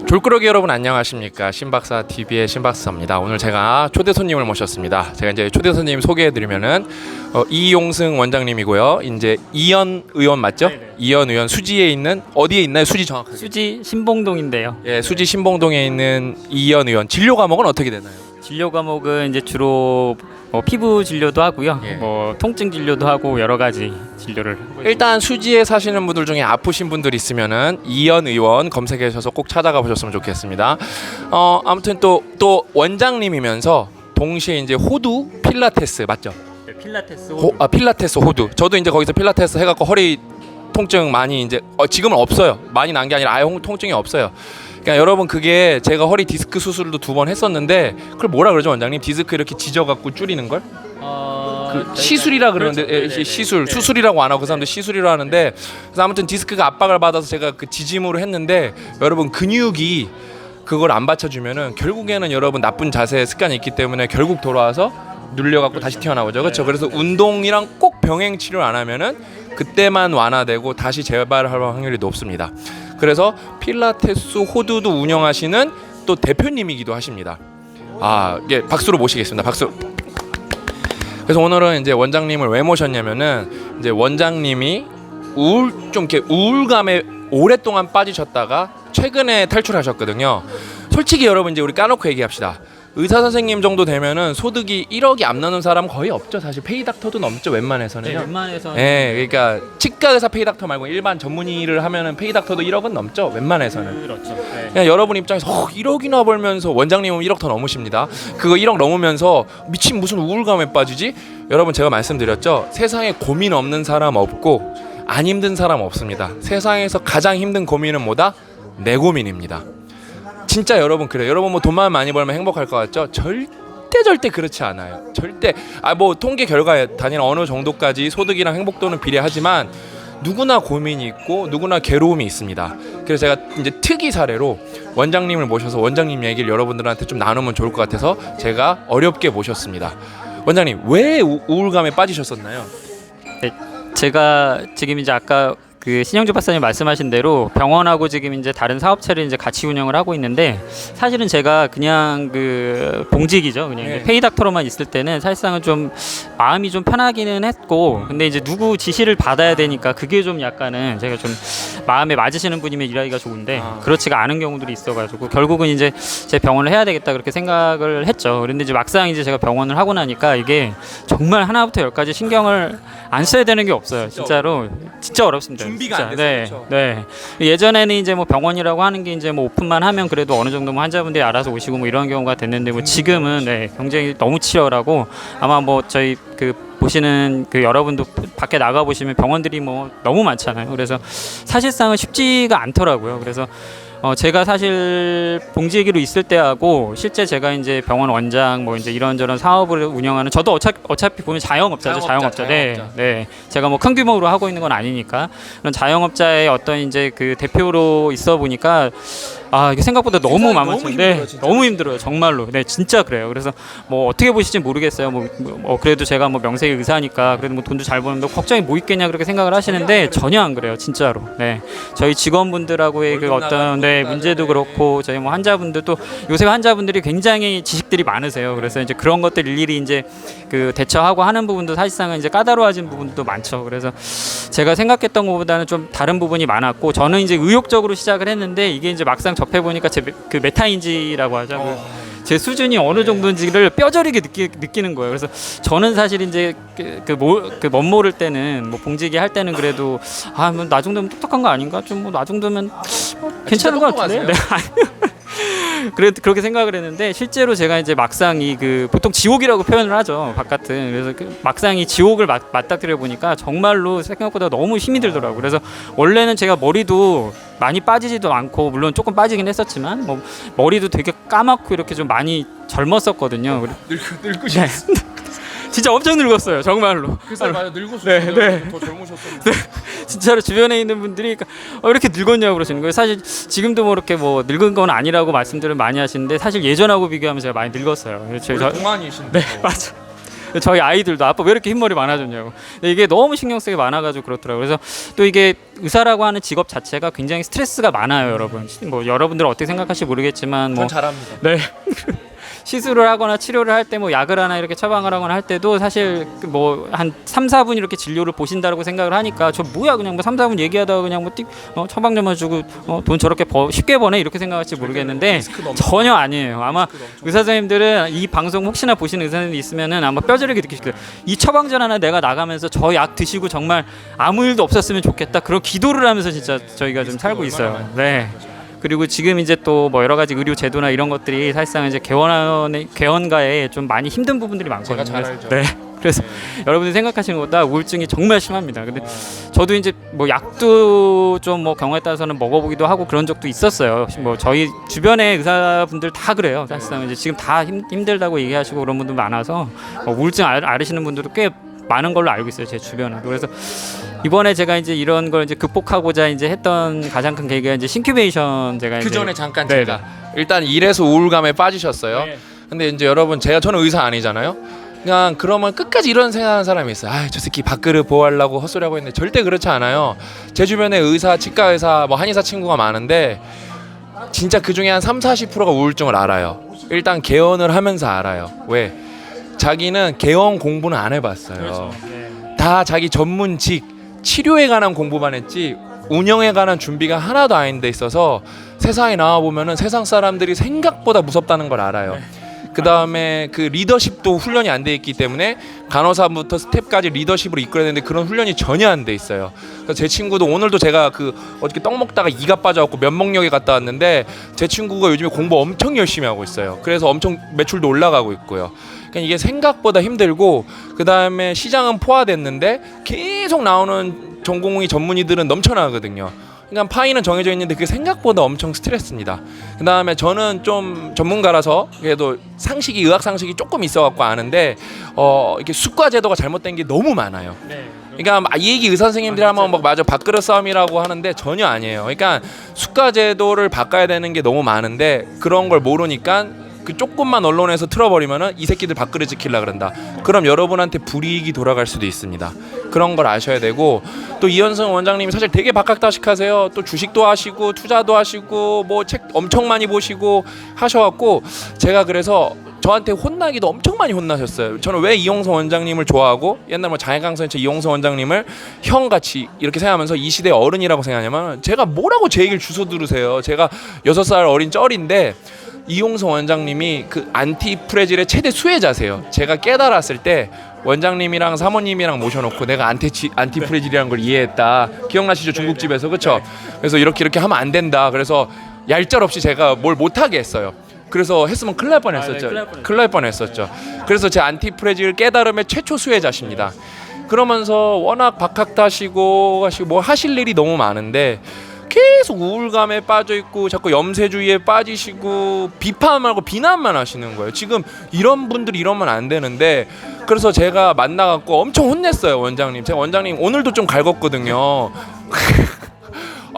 졸꾸러기 여러분 안녕하십니까. 신박사 TV의 신박사입니다. 오늘 제가 초대 손님을 모셨습니다. 제가 이제 초대 손님 소개해드리면은 이용승 원장님이고요. 이제 이현 의원 맞죠? 네네. 이현 의원 수지에 있는 어디에 있나요? 수지 정확하게? 수지 신봉동인데요. 예, 수지 신봉동에 있는 이현 의원. 진료 과목은 어떻게 되나요? 진료 과목은 이제 주로 피부 진료도 하고요. 예. 통증 진료도 하고 여러 가지 진료를 하고 있습니다. 일단 수지에 사시는 분들 중에 아프신 분들 있으면은 이현 의원 검색하셔서 꼭 찾아가 보셨으면 좋겠습니다. 아무튼 또 원장님이면서 동시에 이제 호두 필라테스 맞죠? 네, 필라테스 필라테스 호두. 저도 이제 거기서 필라테스 해갖고 허리 통증 많이 이제 지금은 없어요. 많이 난 게 아니라 아예 통증이 없어요. 그러니까 여러분 그게 제가 허리 디스크 수술도 2번 했었는데 그걸 뭐라 그러죠 원장님? 디스크 이렇게 지져갖고 줄이는 걸? 시술이라 그러는데 그렇죠. 시술 네. 수술이라고 안 하고 그 사람들 시술이라 하는데 그래서 아무튼 디스크가 압박을 받아서 제가 그 지짐으로 했는데 여러분 근육이 그걸 안 받쳐주면은 결국에는 여러분 나쁜 자세 습관이 있기 때문에 결국 돌아와서 눌려갖고 다시 튀어나오죠. 그렇죠? 그래서 운동이랑 꼭 병행 치료 안 하면은 그때만 완화되고 다시 재발할 확률이 높습니다. 그래서 필라테스 호두도 운영하시는 또 대표님이기도 하십니다. 예, 박수로 모시겠습니다. 박수. 그래서 오늘은 이제 원장님을 왜 모셨냐면은 이제 원장님이 이렇게 우울감에 오랫동안 빠지셨다가 최근에 탈출하셨거든요. 솔직히 여러분 이제 우리 까놓고 얘기합시다. 의사 선생님 정도 되면은 소득이 1억이 안 나는 사람 거의 없죠. 사실 페이닥터도 넘죠. 웬만해서는요. 네, 웬만해서는. 네, 그러니까 치과 의사 페이닥터 말고 일반 전문의를 하면은 페이닥터도 1억은 넘죠. 웬만해서는. 그렇죠. 네. 그냥 여러분 입장에서 1억이나 벌면서 원장님은 1억 더 넘으십니다. 그거 1억 넘으면서 미친 무슨 우울감에 빠지지? 여러분 제가 말씀드렸죠. 세상에 고민 없는 사람 없고 안 힘든 사람 없습니다. 세상에서 가장 힘든 고민은 뭐다? 내 고민입니다. 진짜 여러분 그래요. 여러분 뭐 돈만 많이 벌면 행복할 것 같죠? 절대 그렇지 않아요. 절대. 뭐 통계 결과에 단일 어느 정도까지 소득이랑 행복도는 비례하지만 누구나 고민이 있고 누구나 괴로움이 있습니다. 그래서 제가 이제 특이 사례로 원장님을 모셔서 원장님 얘기를 여러분들한테 좀 나누면 좋을 것 같아서 제가 어렵게 모셨습니다. 원장님 왜 우울감에 빠지셨었나요? 네, 제가 지금 이제 아까 그 신영주 박사님 말씀하신 대로 병원하고 지금 이제 다른 사업체를 이제 같이 운영을 하고 있는데 사실은 제가 그냥 그 봉직이죠. 그냥 네. 페이닥터로만 있을 때는 사실상은 좀 마음이 좀 편하기는 했고 근데 이제 누구 지시를 받아야 되니까 그게 좀 약간은 제가 좀 마음에 맞으시는 분이면 일하기가 좋은데 그렇지가 않은 경우들이 있어가지고 결국은 이제 제 병원을 해야 되겠다 그렇게 생각을 했죠. 그런데 이제 막상 이제 제가 병원을 하고 나니까 이게 정말 하나부터 열까지 신경을 안 써야 되는 게 없어요. 진짜로 진짜 어렵습니다. 준비가 진짜. 안 됐어요. 네, 그렇죠? 네. 예전에는 이제 뭐 병원이라고 하는 게 이제 뭐 오픈만 하면 그래도 어느 정도 뭐 환자분들이 알아서 오시고 뭐 이런 경우가 됐는데 뭐 지금은 네, 경쟁이 너무 치열하고 아마 뭐 저희 그 보시는 그 여러분도 밖에 나가 보시면 병원들이 뭐 너무 많잖아요. 그래서 사실상은 쉽지가 않더라고요. 그래서 제가 사실 봉지기로 있을 때하고 실제 제가 이제 병원 원장 뭐 이제 이런저런 사업을 운영하는 저도 어차피 보면 자영업자죠. 자영업자. 네. 제가 뭐 큰 규모로 하고 있는 건 아니니까 그런 자영업자의 어떤 이제 그 대표로 있어 보니까 이게 생각보다 너무 만만한데 너무 힘들어요. 정말로. 네, 진짜 그래요. 그래서 뭐 어떻게 보실지 모르겠어요. 그래도 제가 뭐 명색의 의사니까 그래도 뭐 돈도 잘 버는데 걱정이 뭐 있겠냐 그렇게 생각을 하시는데 전혀 안 그래요. 진짜로. 네. 저희 직원분들하고의 그 어떤 문제도 그렇고 저희 뭐 환자분들도 요새 환자분들이 굉장히 지식들이 많으세요. 그래서 이제 그런 것들 일일이 이제 그 대처하고 하는 부분도 사실상은 이제 까다로워진 부분도 많죠. 그래서 제가 생각했던 것보다는 좀 다른 부분이 많았고 저는 이제 의욕적으로 시작을 했는데 이게 이제 막상 접해 보니까 제 그 메타인지라고 하죠. 제 수준이 어느 정도인지를 뼈저리게 느끼는 거예요. 그래서 저는 사실 이제 멋 모를 때는 뭐 봉지기 할 때는 그래도 뭐 나 정도면 똑똑한 거 아닌가? 좀 뭐 나 정도면 괜찮은 것 같은데. 네. 그렇게 생각을 했는데 실제로 제가 이제 막상 보통 지옥이라고 표현을 하죠. 바깥은. 그래서 막상 이 지옥을 맞닥뜨려 보니까 정말로 생각보다 너무 힘이 들더라고요. 그래서 원래는 제가 머리도 많이 빠지지도 않고 물론 조금 빠지긴 했었지만 뭐 머리도 되게 까맣고 이렇게 좀 많이 젊었었거든요. 늙으셨어요. 진짜 엄청 늙었어요. 정말로. 그래서 맞아 늙으셨어요. 네. 더 젊으셨었는데. 진짜로 주변에 있는 분들이 이렇게 늙었냐고 그러시는 거예요. 사실 지금도 뭐 이렇게 뭐 늙은 건 아니라고 말씀들을 많이 하시는데 사실 예전하고 비교하면 제가 많이 늙었어요. 원래 동안이신데. 네, 맞아. 저희 아이들도 아빠 왜 이렇게 흰머리 많아졌냐고. 근데 이게 너무 신경 쓰게 많아가지고 그렇더라고요. 그래서 또 이게 의사라고 하는 직업 자체가 굉장히 스트레스가 많아요, 여러분. 뭐 여러분들 어떻게 생각하실지 모르겠지만 뭐 전 잘합니다. 네. 시술을 하거나 치료를 할 때 뭐 약을 하나 이렇게 처방을 하거나 할 때도 사실 뭐 한 3, 4분 이렇게 진료를 보신다고 생각을 하니까 저 뭐야 그냥 뭐 3, 4분 얘기하다가 그냥 뭐 처방 좀 해주고 돈 저렇게 쉽게 버네 이렇게 생각할지 모르겠는데 전혀 아니에요. 아마 의사 선생님들은 이 방송 혹시나 보시는 의사 선생님이 있으면은 아마 뼈저리게 느끼실 거예요. 이 처방전 하나 내가 나가면서 저 약 드시고 정말 아무 일도 없었으면 좋겠다 그런 기도를 하면서 진짜 저희가 좀 살고 있어요. 네. 그리고 지금 이제 또 뭐 여러 가지 의료 제도나 이런 것들이 사실상 이제 개원가에 좀 많이 힘든 부분들이 많거든요. 제가 잘 알죠. 네. 그래서 여러분들이 생각하시는 것보다 우울증이 정말 심합니다. 근데 저도 이제 뭐 약도 좀 뭐 경우에 따라서는 먹어보기도 하고 그런 적도 있었어요. 뭐 저희 주변의 의사분들 다 그래요. 사실상 이제 지금 다 힘들다고 얘기하시고 그런 분들 많아서 우울증 앓으시는 분들도 꽤 많은 걸로 알고 있어요, 제 주변에. 그래서 이번에 제가 이제 이런 걸 이제 극복하고자 이제 했던 가장 큰 계기가 이제 싱큐베이션 제가 그 이제 전에 잠깐 네, 제가 일단 일에서 우울감에 빠지셨어요. 네. 근데 이제 여러분 저는 의사 아니잖아요. 그냥 그러면 끝까지 이런 생각하는 사람이 있어요. 저 새끼 밥그릇 보호하려고 헛소리하고 있는데 절대 그렇지 않아요. 제 주변에 의사, 치과 의사, 뭐 한의사 친구가 많은데 진짜 그 중에 한 30-40%가 우울증을 알아요. 일단 개원을 하면서 알아요. 왜? 자기는 개원 공부는 안 해봤어요. 그렇죠. 네. 다 자기 전문직 치료에 관한 공부만 했지 운영에 관한 준비가 하나도 안 돼 있어서 세상에 나와 보면은 세상 사람들이 생각보다 무섭다는 걸 알아요. 그 다음에 그 리더십도 훈련이 안 돼 있기 때문에 간호사부터 스텝까지 리더십으로 이끌어야 되는데 그런 훈련이 전혀 안 돼 있어요. 그래서 제 친구도 오늘도 제가 어저께 떡 먹다가 이가 빠져갖고 면목역에 갔다 왔는데 제 친구가 요즘에 공부 엄청 열심히 하고 있어요. 그래서 엄청 매출도 올라가고 있고요. 그러니까 이게 생각보다 힘들고 그 다음에 시장은 포화됐는데 계속 나오는 전공의 전문의들은 넘쳐나거든요. 그러니까 파이는 정해져 있는데 그게 생각보다 엄청 스트레스입니다. 그 다음에 저는 좀 전문가라서 그래도 의학 상식이 조금 있어갖고 아는데 이게 수과 제도가 잘못된 게 너무 많아요. 네. 그러니까 이 얘기 의사 선생님들이 하면 막 맞아 밥그릇 싸움이라고 하는데 전혀 아니에요. 그러니까 수과 제도를 바꿔야 되는 게 너무 많은데 그런 걸 모르니까 그 조금만 언론에서 틀어버리면은 이 새끼들 밥그릇 지키려 그런다. 그럼 여러분한테 불이익이 돌아갈 수도 있습니다. 그런 걸 아셔야 되고 또 이현승 원장님이 사실 되게 박학다식하세요. 또 주식도 하시고 투자도 하시고 뭐 책 엄청 많이 보시고 하셔갖고 제가 그래서 저한테 혼나기도 엄청 많이 혼나셨어요. 저는 왜 이용성 원장님을 좋아하고 옛날 뭐 장해강선처 이용성 원장님을 형같이 이렇게 생각하면서 이 시대의 어른이라고 생각하냐면 제가 뭐라고 제 얘기를 주워 들으세요. 제가 6살 어린 쩔인데 이용성 원장님이 그 안티프레질의 최대 수혜자세요. 제가 깨달았을 때 원장님이랑 사모님이랑 모셔놓고 내가 안티프레질이라는 걸 이해했다. 기억나시죠? 중국집에서 그렇죠? 그래서 이렇게 하면 안 된다. 그래서 얄짤없이 제가 뭘 못하게 했어요. 그래서 했으면 큰일 날 뻔했었죠. 큰일 날 뻔했었죠. 그래서 제 안티프레질 깨달음의 최초 수혜자십니다. 그러면서 워낙 박학다시고 뭐 하실 일이 너무 많은데 계속 우울감에 빠져 있고 자꾸 염세주의에 빠지시고 비판 말고 비난만 하시는 거예요. 지금 이런 분들이 이러면 안 되는데 그래서 제가 만나갖고 엄청 혼냈어요. 원장님. 제가 원장님 오늘도 좀 갈궜거든요.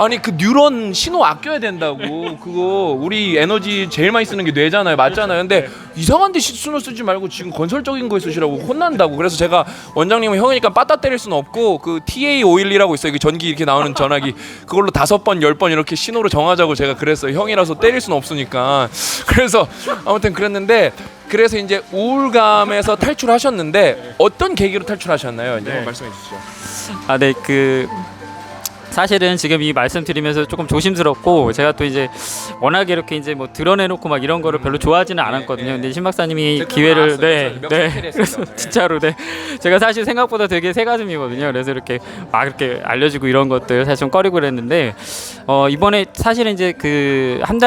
아니 그 뉴런 신호 아껴야 된다고. 그거 우리 에너지 제일 많이 쓰는 게 뇌잖아요. 맞잖아요. 근데 이상한 데 신호 쓰지 말고 지금 건설적인 거에 쓰시라고 혼난다고. 그래서 제가 원장님은 형이니까 빠따 때릴 수는 없고 그 TA512라고 있어요. 그 전기 이렇게 나오는 전화기 그걸로 5번 10번 이렇게 신호를 정하자고 제가 그랬어요. 형이라서 때릴 수는 없으니까. 그래서 아무튼 그랬는데 그래서 이제 우울감에서 탈출하셨는데 어떤 계기로 탈출하셨나요? 이제 한번 말씀해 주시죠. 네, 사실은 지금 이 말씀드리면서 조금 조심스럽고 제가 또 이제 워낙에 이렇게 이제 뭐 드러내놓고 막 이런 거를 별로 좋아하지는 않았거든요. 근데 신 박사님이 기회를 그래서 진짜로 제가 사실 생각보다 되게 새가슴이거든요. 그래서 이렇게 막 이렇게 알려주고 이런 것들 사실 좀 꺼리고 그랬는데 이번에 사실은 이제 그 한두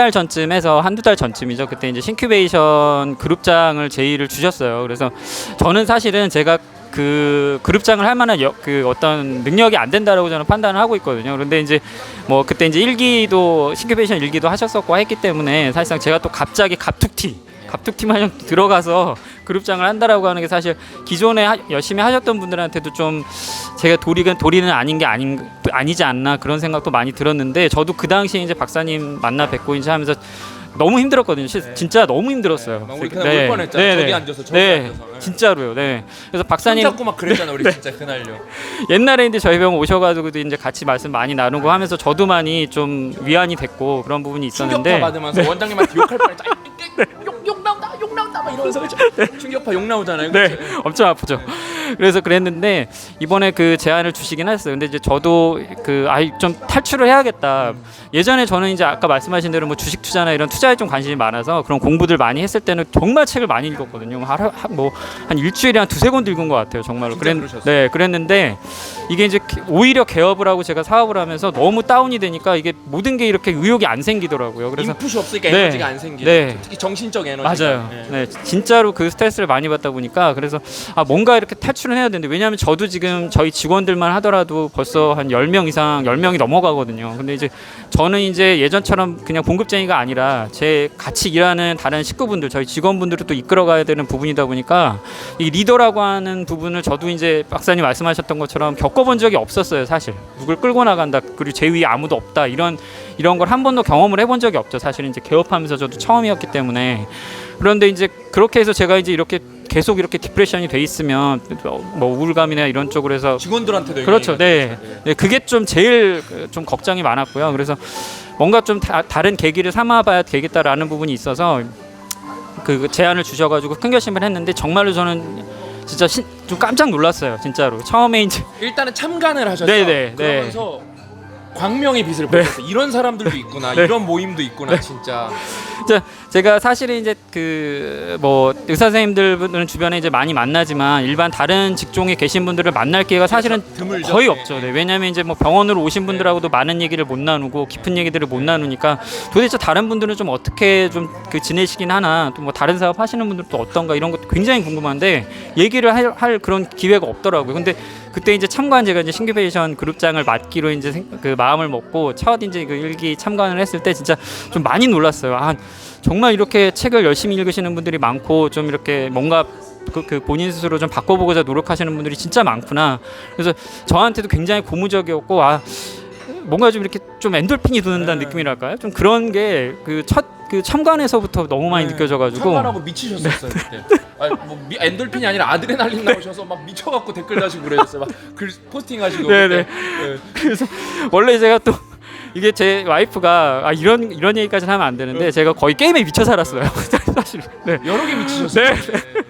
달 전쯤이죠. 그때 이제 싱큐베이션 그룹장을 제의를 주셨어요. 그래서 저는 사실은 제가 그 그룹장을 할 만한 그 어떤 능력이 안 된다라고 저는 판단을 하고 있거든요. 그런데 이제 뭐 그때 이제 싱큐베이션 1기도 하셨었고 했기 때문에 사실상 제가 또 갑자기 갑툭튀만 들어가서 그룹장을 한다라고 하는 게 사실 기존에 열심히 하셨던 분들한테도 좀 제가 도리는 아닌 게 아니지 않나 그런 생각도 많이 들었는데 저도 그 당시에 이제 박사님 만나 뵙고 이제 하면서 너무 힘들었거든요. 진짜 너무 힘들었어요. 우리 그냥 울 뻔했잖아. 저기 앉아서 저기 앉아서. 진짜로요. 네. 그래서 박사님 손잡고 막 그랬잖아 우리 진짜 그날요. 옛날에 이제 저희 병원 오셔가지고도 이제 같이 말씀 많이 나누고 하면서 저도 많이 좀 위안이 됐고 그런 부분이 있었는데 충격파 받으면서 원장님한테 욕할 뻔했죠. 욕 나온다 막 이러면서 충격파 욕 나오잖아요. 네, 엄청 아프죠. 그래서 그랬는데 이번에 그 제안을 주시긴 했어요. 근데 이제 저도 그 좀 탈출을 해야겠다. 예전에 저는 이제 아까 말씀하신 대로 뭐 주식 투자나 이런 투자에 좀 관심이 많아서 그런 공부들 많이 했을 때는 정말 책을 많이 읽었거든요. 한 일주일에 한 두세 권 읽은 것 같아요. 정말로. 네, 그랬는데 이게 이제 오히려 개업을 하고 제가 사업을 하면서 너무 다운이 되니까 이게 모든 게 이렇게 의욕이 안 생기더라고요. 그래서 인풋이 없으니까 에너지가 안 생기죠. 네. 특히 정신적 에너지. 맞아요. 네, 진짜로 그 스트레스를 많이 받다 보니까 그래서 뭔가 이렇게 탈출을 해야 되는데 왜냐하면 저도 지금 저희 직원들만 하더라도 벌써 한 10명 이상 10명이 넘어가거든요. 근데 이제 저는 이제 예전처럼 그냥 공급쟁이가 아니라 제 같이 일하는 다른 식구분들 저희 직원분들을 또 이끌어가야 되는 부분이다 보니까 이 리더라고 하는 부분을 저도 이제 박사님 말씀하셨던 것처럼 겪어본 적이 없었어요. 사실 누굴 끌고 나간다 그리고 제 위에 아무도 없다 이런 걸 한 번도 경험을 해본 적이 없죠. 사실은 이제 개업하면서 저도 처음이었기 때문에. 그런데 이제 그렇게 해서 제가 이제 이렇게 계속 이렇게 디프레션이 돼 있으면 뭐 우울감이나 이런 쪽으로 해서 직원들한테도 그렇죠. 네. 그게 좀 제일 좀 걱정이 많았고요. 그래서 뭔가 좀 다른 계기를 삼아봐야 되겠다라는 부분이 있어서 그 제안을 주셔가지고 큰 결심을 했는데 정말로 저는 진짜 좀 깜짝 놀랐어요. 진짜로 처음에 이제 일단은 참관을 하셨죠. 네네. 그러면서 광명의 빛을 보셨어요. 이런 사람들도 있구나. 이런 모임도 있구나. 진짜. 제가 사실은 이제 그 뭐 의사 선생님들은 주변에 이제 많이 만나지만 일반 다른 직종에 계신 분들을 만날 기회가 사실은 드물죠. 거의 없죠. 네. 왜냐하면 이제 뭐 병원으로 오신 분들하고도 많은 얘기를 못 나누고 깊은 얘기들을 못 나누니까 도대체 다른 분들은 좀 어떻게 좀 그 지내시긴 하나 또 뭐 다른 사업 하시는 분들도 어떤가 이런 것도 굉장히 궁금한데 얘기를 할 그런 기회가 없더라고요. 근데 그때 이제 참관 제가 이제 신규 페이션 그룹장을 맡기로 이제 그 마음을 먹고 첫 이제 그 일기 참관을 했을 때 진짜 좀 많이 놀랐어요. 정말 이렇게 책을 열심히 읽으시는 분들이 많고 좀 이렇게 뭔가 그 본인 스스로 좀 바꿔보고자 노력하시는 분들이 진짜 많구나. 그래서 저한테도 굉장히 고무적이었고 뭔가 좀 이렇게 좀 엔돌핀이 도는다는 느낌이랄까요? 좀 그런 게 그 첫 그 참관에서부터 너무 많이 느껴져가지고 참관하고 미치셨었어요 그때. 엔돌핀이 아니라 아드레날린 나오셔서 막 미쳐갖고 댓글 다시고 그러셨어요. 막 글 포스팅하시고. 네네. 그래서 원래 제가 또 이게 제 와이프가 이런 얘기까지는 하면 안 되는데 제가 거의 게임에 미쳐 살았어요. 사실. 네. 여러 개 미치셨어요. 네.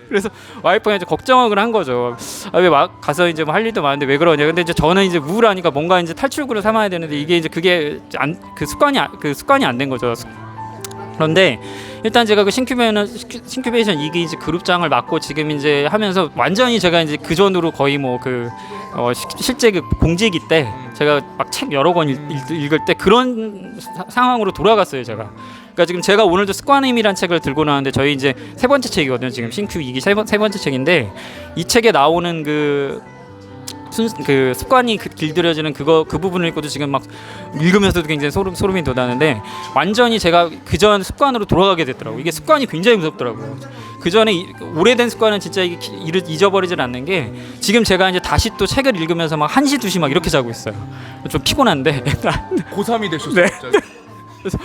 그래서 와이프가 이제 걱정을 한 거죠. 왜 막 가서 이제 뭐 할 일도 많은데 왜 그러냐. 근데 이제 저는 이제 우울하니까 뭔가 이제 탈출구를 삼아야 되는데 이게 이제 그게 그 습관이 안 된 거죠. 그런데 일단 제가 그 신큐베이션 2기 이제 그룹장을 맡고 지금 이제 하면서 완전히 제가 이제 그 전으로 거의 뭐 실제 그 공직이 때 제가 막 책 여러 권 읽을 때 그런 상황으로 돌아갔어요. 제가. 그러니까 지금 제가 오늘도 습관의 힘이란 책을 들고 나왔는데 저희 이제 세 번째 책이거든요. 지금 신큐 2기 세 번째 책인데 이 책에 나오는 그 습관이 길들여지는 그 부분을 읽고도 지금 막 읽으면서도 굉장히 소름이 돋았는데 완전히 제가 그전 습관으로 돌아가게 됐더라고요. 이게 습관이 굉장히 무섭더라고요. 그전에 오래된 습관은 진짜 잊어버리질 않는 게 지금 제가 이제 다시 또 책을 읽으면서 막 1시 2시 막 이렇게 자고 있어요. 좀 피곤한데 고3이 되셨어요. 네. 그래서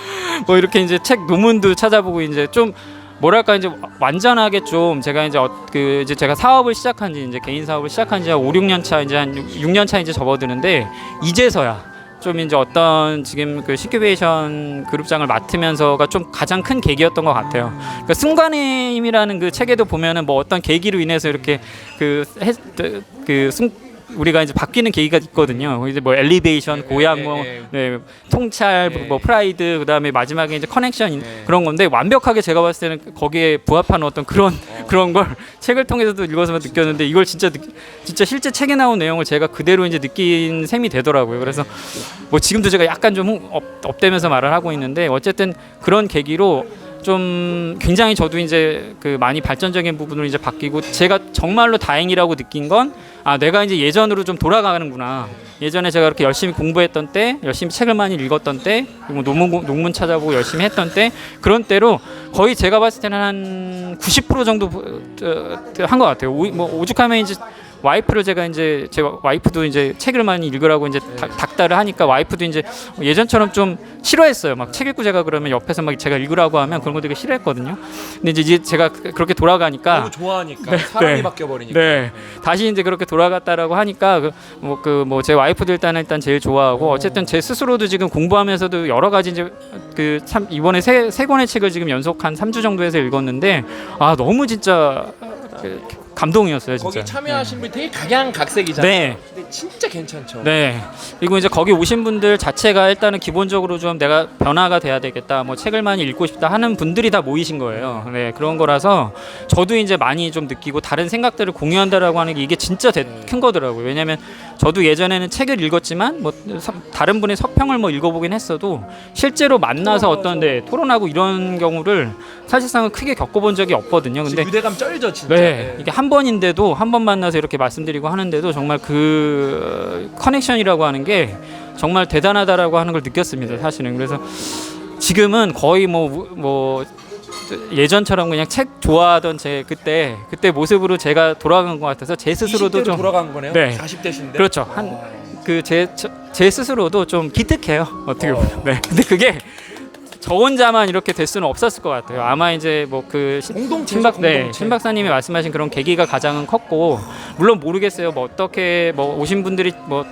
뭐 이렇게 이제 책 논문도 찾아보고 이제 좀 뭐랄까 이제 완전하게 좀 제가 이제 이제 제가 사업을 시작한 지 이제 개인 사업을 시작한 지 한 5, 6년 차 이제 한 6년 차 이제 접어드는데 이제서야 좀 이제 어떤 지금 그 신큐베이션 그룹장을 맡으면서가 좀 가장 큰 계기였던 것 같아요. 그러니까 순간의 힘이라는 그 책에도 보면은 뭐 어떤 계기로 인해서 이렇게 우리가 이제 바뀌는 계기가 있거든요. 이제 뭐 엘리베이션, 고향, 통찰, 뭐 프라이드, 그다음에 마지막에 이제 커넥션 그런 건데 완벽하게 제가 봤을 때는 거기에 부합하는 어떤 그런 걸 책을 통해서도 읽어서만 느꼈는데 이걸 진짜 실제 책에 나온 내용을 제가 그대로 이제 느낀 셈이 되더라고요. 그래서 뭐 지금도 제가 약간 좀 업되면서 말을 하고 있는데 어쨌든 그런 계기로 좀 굉장히 저도 이제 그 많이 발전적인 부분으로 이제 바뀌고 제가 정말로 다행이라고 느낀 건 내가 이제 예전으로 좀 돌아가는구나. 예전에 제가 그렇게 열심히 공부했던 때, 열심히 책을 많이 읽었던 때, 그리고 논문 찾아보고 열심히 했던 때 그런 때로 거의 제가 봤을 때는 한 90% 정도 한 것 같아요. 뭐 오죽하면 이제 와이프를 제가 이제 제 와이프도 이제 책을 많이 읽으라고 이제 닥달을 하니까 와이프도 이제 예전처럼 좀 싫어했어요. 막 책 읽고 제가 그러면 옆에서 막 제가 읽으라고 하면 그런 거 되게 싫어했거든요. 근데 이제 제가 그렇게 돌아가니까 너무 좋아하니까 네, 사람이 네. 바뀌어 버리니까. 네. 다시 이제 그렇게 돌아갔다라고 하니까 제 와이프도 일단 제일 좋아하고 어쨌든 제 스스로도 지금 공부하면서도 여러 가지 이제 그 참 이번에 세 권의 책을 지금 연속 한 3주 정도 해서 읽었는데 아 너무 진짜 감동이었어요, 진짜. 거기 참여하신 분이 되게 각양각색이잖아요. 네. 근데 진짜 괜찮죠. 네. 그리고 이제 거기 오신 분들 자체가 일단은 기본적으로 좀 내가 변화가 돼야 되겠다, 뭐 책을 많이 읽고 싶다 하는 분들이 다 모이신 거예요. 네, 그런 거라서 저도 이제 많이 좀 느끼고 다른 생각들을 공유한다라고 하는 게 이게 진짜 큰 거더라고요. 왜냐하면 저도 예전에는 책을 읽었지만 뭐 다른 분의 서평을 뭐 읽어보긴 했어도 실제로 만나서 어떤 토론하고 이런 경우를 사실상은 크게 겪어본 적이 없거든요. 근데 유대감 쩔죠, 진짜. 네, 이게 한 번인데도 한 번 만나서 이렇게 말씀드리고 하는데도 정말 그 커넥션이라고 하는 게 정말 대단하다라고 하는 걸 느꼈습니다, 사실은. 그래서 지금은 거의 뭐 예전처럼 그냥 책 좋아하던 제 그때 모습으로 제가 돌아간 것 같아서 제 스스로도 20대로 좀 돌아간 거네요. 네. 40대신데. 그렇죠. 제 스스로도 좀 기특해요, 어떻게 보면. 네. 근데 그게 저 혼자만 이렇게 될 수는 없었을 것 같아요. 아마 이제 신 박사님이 말씀하신 그런 계기가 가장 컸고, 물론 모르겠어요. 뭐 어떻게 오신 분들이 뭐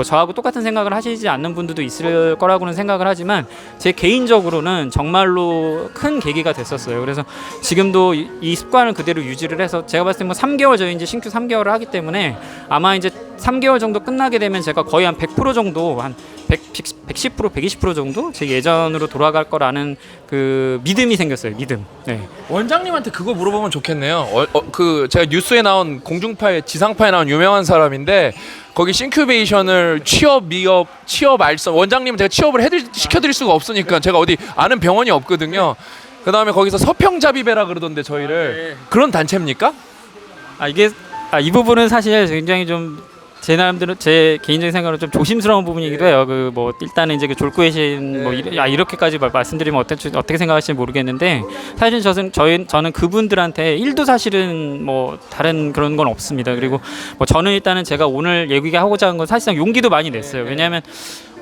저하고 똑같은 생각을 하시지 않는 분들도 있을 거라고는 생각을 하지만 제 개인적으로는 정말로 큰 계기가 됐었어요. 그래서 지금도 이 습관을 그대로 유지를 해서 제가 봤을 때 뭐 3개월 저희 이제 신규 3개월을 하기 때문에 아마 이제 3개월 정도 끝나게 되면 제가 거의 한 100% 정도 한 110%, 120% 정도 제 예전으로 돌아갈 거라는 그 믿음이 생겼어요. 믿음. 네. 원장님한테 그거 물어보면 좋겠네요. 그 제가 뉴스에 나온 공중파에 지상파에 나온 유명한 사람인데 거기 싱큐베이션을 취업 알선 원장님은 제가 취업을 시켜드릴 수가 없으니까 제가 어디 아는 병원이 없거든요. 그 다음에 거기서 서평자비배라 그러던데 저희를 그런 단체입니까? 이 부분은 사실 굉장히 좀 제 나름대로 제 개인적인 생각으로 좀 조심스러운 부분이기도 해요. 그 뭐 일단은 이제 그 졸구의 신 뭐 이렇게까지 말씀드리면 어떻게 생각하실지 모르겠는데 사실 저는 그분들한테 1도 사실은 뭐 다른 그런 건 없습니다. 그리고 뭐 저는 일단은 제가 오늘 얘기하고자 한 건 사실상 용기도 많이 냈어요. 왜냐하면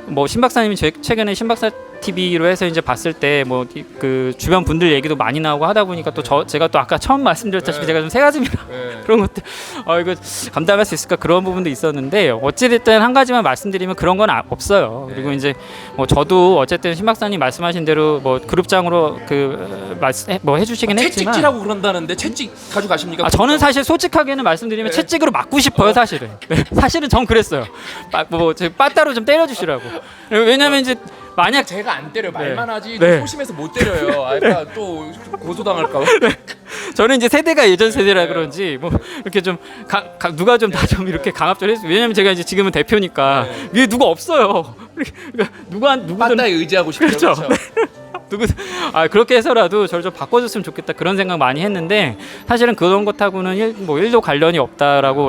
뭐 신 박사님이 최근에 신 박사 TV로 해서 이제 봤을 때 뭐 그 주변 분들 얘기도 많이 나오고 하다 보니까 또 제가 또 아까 처음 말씀드렸다시피 제가 좀 새 가슴이라 그런 것들 이거 감당할 수 있을까 그런 부분도 있었는데 어찌됐든 한 가지만 말씀드리면 그런 건 없어요. 그리고 이제 뭐 저도 어쨌든 신 박사님 말씀하신 대로 뭐 그룹장으로 뭐 해주시긴 했지만 채찍질하고 그런다는데 채찍 가져가십니까? 저는 사실 솔직하게는 말씀드리면 채찍으로 맞고 싶어요, 사실은. 사실은 전 그랬어요. 제 빠따로 좀 때려주시라고. 왜냐면 이제 만약 제가 안 때려 말만 하지 네. 소심해서 못 때려요. 또 고소당할까 봐. 저는 이제 세대가 예전 세대라 그런지 뭐 이렇게 좀 누가 좀 다 좀 이렇게 강압적으로 했어요. 왜냐면 제가 이제 지금은 대표니까 위에 누가 없어요. 그러니까 누구든 빠따에 의지하고 싶죠. 그렇죠. 그렇게 해서라도 저를 좀 바꿔줬으면 좋겠다 그런 생각 많이 했는데 사실은 그런 것하고는 1도 관련이 없다라고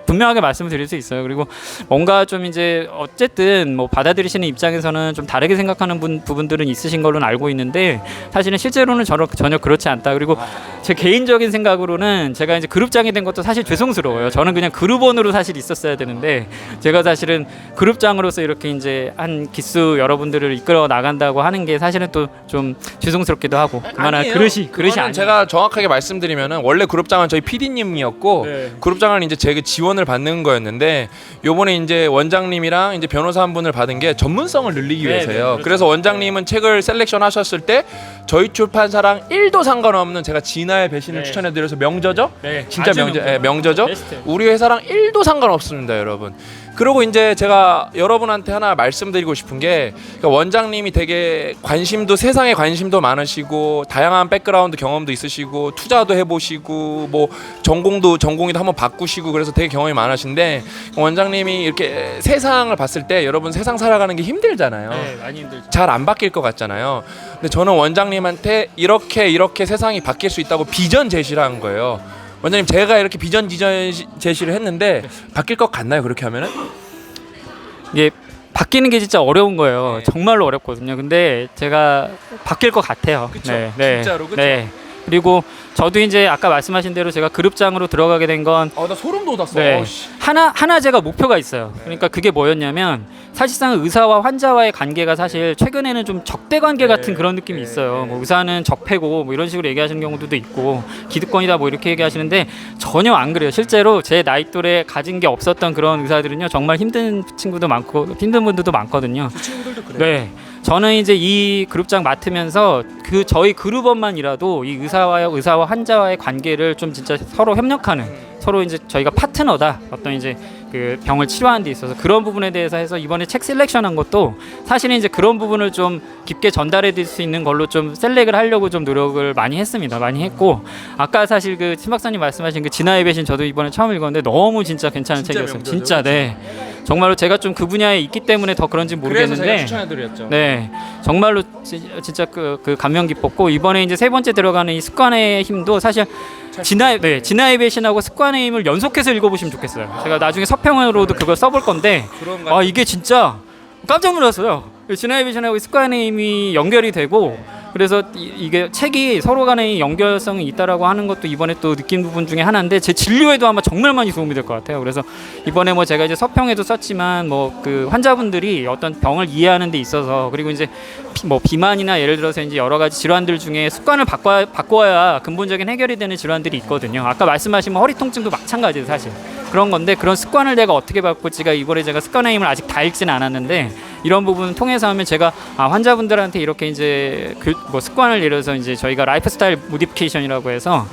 분명하게 말씀드릴 수 있어요. 그리고 뭔가 좀 이제 어쨌든 뭐 받아들이시는 입장에서는 좀 다르게 생각하는 부분들은 있으신 걸로는 알고 있는데 사실은 실제로는 전혀 그렇지 않다. 그리고 제 개인적인 생각으로는 제가 이제 그룹장이 된 것도 사실 죄송스러워요. 저는 그냥 그룹원으로 사실 있었어야 되는데 제가 사실은 그룹장으로서 이렇게 이제 한 기수 여러분들을 이끌어 나간다고 하는 게 사실은 또 좀 죄송스럽기도 하고 그만한 그릇이 아니에요. 제가 정확하게 말씀드리면은 원래 그룹장은 저희 PD님이었고 그룹장을 이제 제가 지원을 받는 거였는데 요번에 이제 원장님이랑 이제 변호사 한 분을 받은 게 전문성을 늘리기 위해서요. 그렇죠. 그래서 원장님은 책을 셀렉션 하셨을 때 저희 출판사랑 1도 상관없는 제가 진아의 배신을 추천해드려서 명저죠? 진짜 명저죠? 베스트. 우리 회사랑 1도 상관없습니다, 여러분. 그리고 이제 제가 여러분한테 하나 말씀드리고 싶은 게 그러니까 원장님이 되게 세상에 관심도 많으시고 다양한 백그라운드 경험도 있으시고 투자도 해보시고 뭐 전공도 한번 바꾸시고 그래서 되게 경험이 많으신데 원장님이 이렇게 세상을 봤을 때 여러분 세상 살아가는 게 힘들잖아요. 많이 힘들죠. 잘 안 바뀔 것 같잖아요. 근데 저는 원장님한테 이렇게 세상이 바뀔 수 있다고 비전 제시를 한 거예요. 원장님 제가 이렇게 비전 제시를 했는데 바뀔 것 같나요? 그렇게 하면은? 이게 바뀌는 게 진짜 어려운 거예요. 정말로 어렵거든요. 근데 제가 바뀔 것 같아요. 그쵸? 진짜로, 그쵸? 그리고 저도 이제 아까 말씀하신 대로 제가 그룹장으로 들어가게 된 건 나 소름 돋았어. 네. 하나 제가 목표가 있어요. 그러니까 그게 뭐였냐면 사실상 의사와 환자와의 관계가 사실 최근에는 좀 적대 관계 같은 그런 느낌이 있어요. 뭐 의사는 적폐고 뭐 이런 식으로 얘기하시는 경우도 있고 기득권이다 뭐 이렇게 얘기하시는데 전혀 안 그래요. 실제로 제 나이 또래 가진 게 없었던 그런 의사들은요 정말 힘든 친구도 많고 힘든 분들도 많거든요. 그 친구들도 그래. 네. 저는 이제 이 그룹장 맡으면서 그 저희 그룹원만이라도 이 의사와 환자와의 관계를 좀 진짜 서로 협력하는 서로 이제 저희가 파트너다 어떤 이제 그 병을 치료하는 데 있어서 그런 부분에 대해서 해서 이번에 책 셀렉션한 것도 사실은 이제 그런 부분을 좀 깊게 전달해 드릴 수 있는 걸로 좀 셀렉을 하려고 좀 노력을 많이 했습니다. 많이 했고 아까 사실 그 신 박사님 말씀하신 그 진화의 배신 저도 이번에 처음 읽었는데 너무 진짜 괜찮은 책이었어요. 명작이죠. 진짜 네. 정말로 제가 좀 그 분야에 있기 때문에 더 그런지 그래서 제가 모르겠는데 추천해드렸죠. 네, 정말로 진짜 그 감명 깊었고 이번에 이제 세 번째 들어가는 이 습관의 힘도 사실 진화의 배신하고 습관의 힘을 연속해서 읽어보시면 좋겠어요. 제가 나중에 서평으로도 그걸 써볼 건데 그런가요? 이게 진짜 깜짝 놀랐어요. 진화의 배신하고 습관의 힘이 연결이 되고 그래서 이게 책이 서로 간의 연결성이 있다라고 하는 것도 이번에 또 느낀 부분 중에 하나인데 제 진료에도 아마 정말 많이 도움이 될 것 같아요. 그래서 이번에 뭐 제가 이제 서평에도 썼지만 뭐 그 환자분들이 어떤 병을 이해하는 데 있어서 그리고 이제 뭐 비만이나 예를 들어서 이제 여러 가지 질환들 중에 습관을 바꿔야 근본적인 해결이 되는 질환들이 있거든요. 아까 말씀하신 뭐 허리 통증도 마찬가지예요, 사실. 그런 건데 그런 습관을 내가 어떻게 바꿀지가 이번에 제가 습관의 힘을 아직 다 읽지는 않았는데 이런 부분 통해서 하면 제가 환자분들한테 이렇게 이제 뭐 습관을 예를 들어서 이제 저희가 라이프스타일 모디피케이션이라고 해서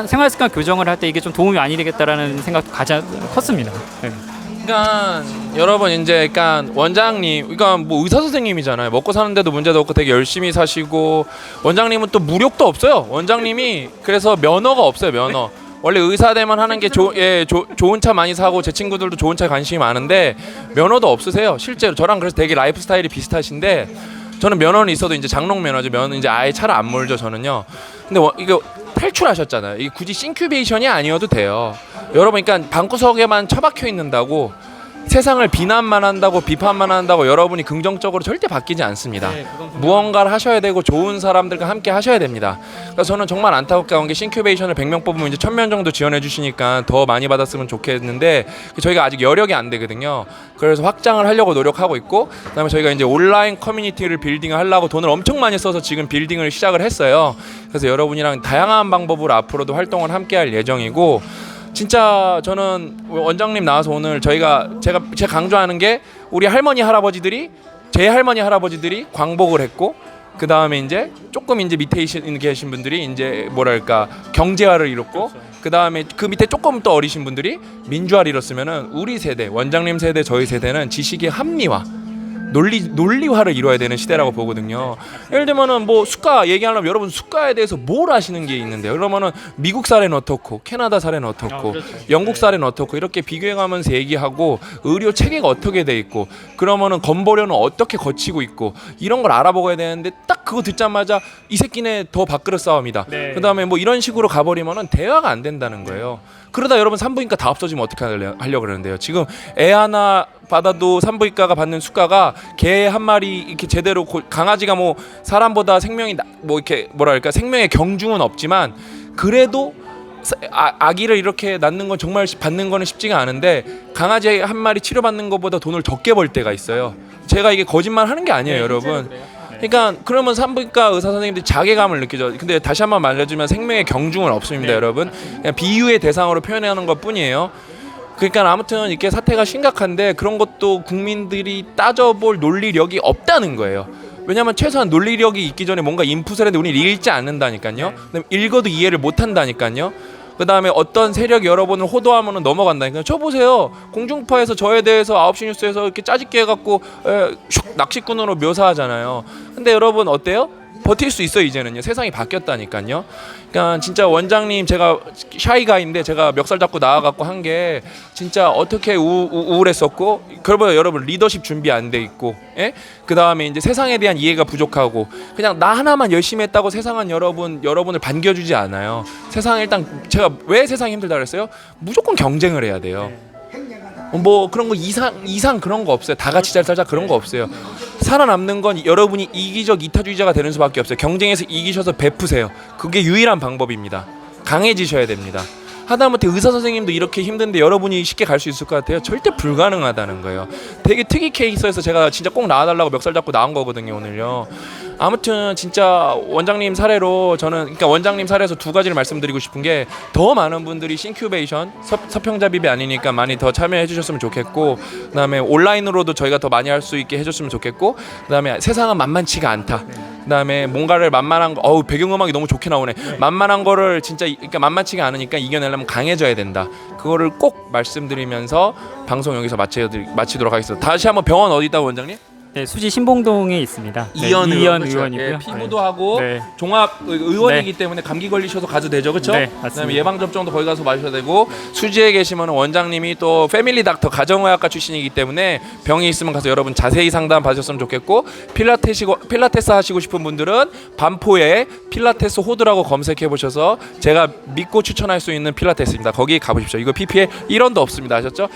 생활 습관 교정을 할 때 이게 좀 도움이 많이 되겠다라는 생각도 가장 컸습니다. 네. 그러니까 여러분 이제 그러니까 원장님, 그러니까 뭐 의사 선생님이잖아요. 먹고 사는데도 문제도 없고 되게 열심히 사시고 원장님은 또 무력도 없어요. 원장님이 그래서 면허가 없어요. 면허. 원래 의사 되면 하는 게 좋은 차 많이 사고 제 친구들도 좋은 차에 관심이 많은데 면허도 없으세요. 실제로 저랑 그래서 되게 라이프 스타일이 비슷하신데 저는 면허는 있어도 이제 장롱 면허죠. 면허는 이제 아예 차를 안 몰죠. 저는요. 근데 이거 탈출하셨잖아요. 이게 굳이 싱큐베이션이 아니어도 돼요. 여러분, 그러니까 방구석에만 처박혀 있는다고 세상을 비난만 한다고 비판만 한다고 여러분이 긍정적으로 절대 바뀌지 않습니다. 무언가를 하셔야 되고 좋은 사람들과 함께 하셔야 됩니다. 그래서 저는 정말 안타까운 게 싱큐베이션을 100명 뽑으면 이제 1000명 정도 지원해 주시니까 더 많이 받았으면 좋겠는데 저희가 아직 여력이 안 되거든요. 그래서 확장을 하려고 노력하고 있고 그다음에 저희가 이제 온라인 커뮤니티를 빌딩을 하려고 돈을 엄청 많이 써서 지금 빌딩을 시작을 했어요. 그래서 여러분이랑 다양한 방법으로 앞으로도 활동을 함께 할 예정이고 진짜 저는 원장님 나와서 오늘 제가 강조하는 게 우리 할머니 할아버지들이 제 할머니 할아버지들이 광복을 했고 그 다음에 이제 조금 이제 밑에 계신 분들이 이제 뭐랄까 경제화를 이뤘고 그 다음에 그 밑에 조금 더 어리신 분들이 민주화를 이뤘으면은 우리 세대 원장님 세대 저희 세대는 지식의 합리화 논리화를 이뤄야 되는 시대라고 보거든요. 예를 들면은 뭐 수가 얘기하려면 여러분 수가에 대해서 뭘 아시는 게 있는데요. 그러면은 미국 사례는 어떻고 캐나다 사례는 어떻고 영국 사례는 어떻고 이렇게 비교해가면서 얘기하고 의료 체계가 어떻게 돼 있고 그러면은 건보료는 어떻게 거치고 있고 이런 걸 알아보고야 되는데 딱 그거 듣자마자 이 새끼네 더 밥그릇 싸움이다. 그다음에 뭐 이런 식으로 가버리면은 대화가 안 된다는 거예요. 그러다 여러분 산부인과 다 없어지면 어떻게 하려고 그러는데요. 지금 애 하나 받아도 산부인과가 받는 수가가 개 한 마리 이렇게 제대로 강아지가 뭐 사람보다 생명이 뭐 이렇게 뭐랄까 생명의 경중은 없지만 그래도 아기를 이렇게 낳는 건 정말 받는 거는 쉽지가 않은데 강아지 한 마리 치료받는 것보다 돈을 적게 벌 때가 있어요. 제가 이게 거짓말 하는 게 아니에요, 여러분. 그러니까 그러면 산부인과 의사 선생님들이 자괴감을 느끼죠. 근데 다시 한번 말해주면 생명의 경중은 없습니다, 여러분. 그냥 비유의 대상으로 표현하는 것뿐이에요. 그러니까 아무튼 이렇게 사태가 심각한데 그런 것도 국민들이 따져볼 논리력이 없다는 거예요. 왜냐하면 최소한 논리력이 있기 전에 뭔가 인풋을 했는데 우리는 읽지 않는다니까요. 읽어도 이해를 못한다니까요. 그 다음에 어떤 세력이 여러분을 호도하면 넘어간다니까요. 저 보세요. 공중파에서 저에 대해서 9시 뉴스에서 이렇게 짜집게 해갖고 낚시꾼으로 묘사하잖아요. 근데 여러분 어때요? 버틸 수 있어요. 이제는요. 세상이 바뀌었다니까요. 그러니까 진짜 원장님 제가 샤이가인데 제가 멱살 잡고 나와갖고 한 게 진짜 어떻게 우울했었고 그러면 여러분 리더십 준비 안 돼 있고 그 다음에 이제 세상에 대한 이해가 부족하고 그냥 나 하나만 열심히 했다고 세상은 여러분을 반겨주지 않아요. 세상 일단 제가 왜 세상이 힘들다 그랬어요? 무조건 경쟁을 해야 돼요. 뭐 그런 거 이상 그런 거 없어요. 다 같이 잘 살자 그런 거 없어요. 살아남는 건 여러분이 이기적 이타주의자가 되는 수밖에 없어요. 경쟁에서 이기셔서 베푸세요. 그게 유일한 방법입니다. 강해지셔야 됩니다. 하다못해 의사 선생님도 이렇게 힘든데 여러분이 쉽게 갈 수 있을 것 같아요? 절대 불가능하다는 거예요. 되게 특이 케이스에서 제가 진짜 꼭 나와달라고 멱살 잡고 나온 거거든요, 오늘요. 아무튼 진짜 원장님 사례로 저는, 그러니까 원장님 사례에서 두 가지를 말씀드리고 싶은 게, 더 많은 분들이 싱큐베이션 서평잡입이 아니니까 많이 더 참여해 주셨으면 좋겠고, 그다음에 온라인으로도 저희가 더 많이 할 수 있게 해줬으면 좋겠고, 그다음에 세상은 만만치가 않다. 그다음에 뭔가를 만만한 거, 어우 배경음악이 너무 좋게 나오네. 만만한 거를 진짜 그러니까 만만치가 않으니까 이겨내려면 강해져야 된다. 그거를 꼭 말씀드리면서 방송 여기서 마치도록 하겠습니다. 다시 한번 병원 어디 있다고 원장님? 네, 수지 신봉동에 있습니다. 이현 의원이고요. 예, 피부도 하고 네. 종합 의원이기 때문에 감기 걸리셔도 가도 되죠, 그렇죠? 네, 맞습니다. 그다음에 예방 접종도 거기 가서 맞으셔도 되고, 수지에 계시면 원장님이 또 패밀리 닥터 가정의학과 출신이기 때문에 병이 있으면 가서 여러분 자세히 상담 받으셨으면 좋겠고, 필라테스 하시고 싶은 분들은 반포에 필라테스 호드라고 검색해 보셔서 제가 믿고 추천할 수 있는 필라테스입니다. 거기 가보십시오. 이거 PP에 1원도 없습니다, 아셨죠?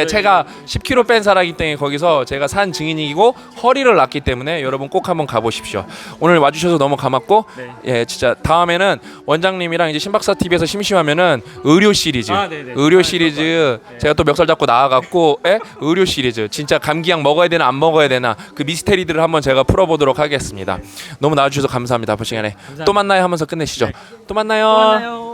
제가 10kg 뺀 사람이기 때문에 거기서 제가 산 증인이고 허리를 났기 때문에 여러분 꼭 한번 가보십시오. 오늘 와주셔서 너무 고맙고, 네. 예, 진짜 다음에는 원장님이랑 이제 신박사 TV에서 심심하면은 의료 시리즈, 의료 시리즈 제가 또 멱살 잡고 나와갖고, 예? 의료 시리즈 진짜 감기약 먹어야 되나 안 먹어야 되나 그 미스테리들을 한번 제가 풀어보도록 하겠습니다. 너무 나와주셔서 감사합니다. 그 시간에 또 만나요 하면서 끝내시죠. 또 만나요.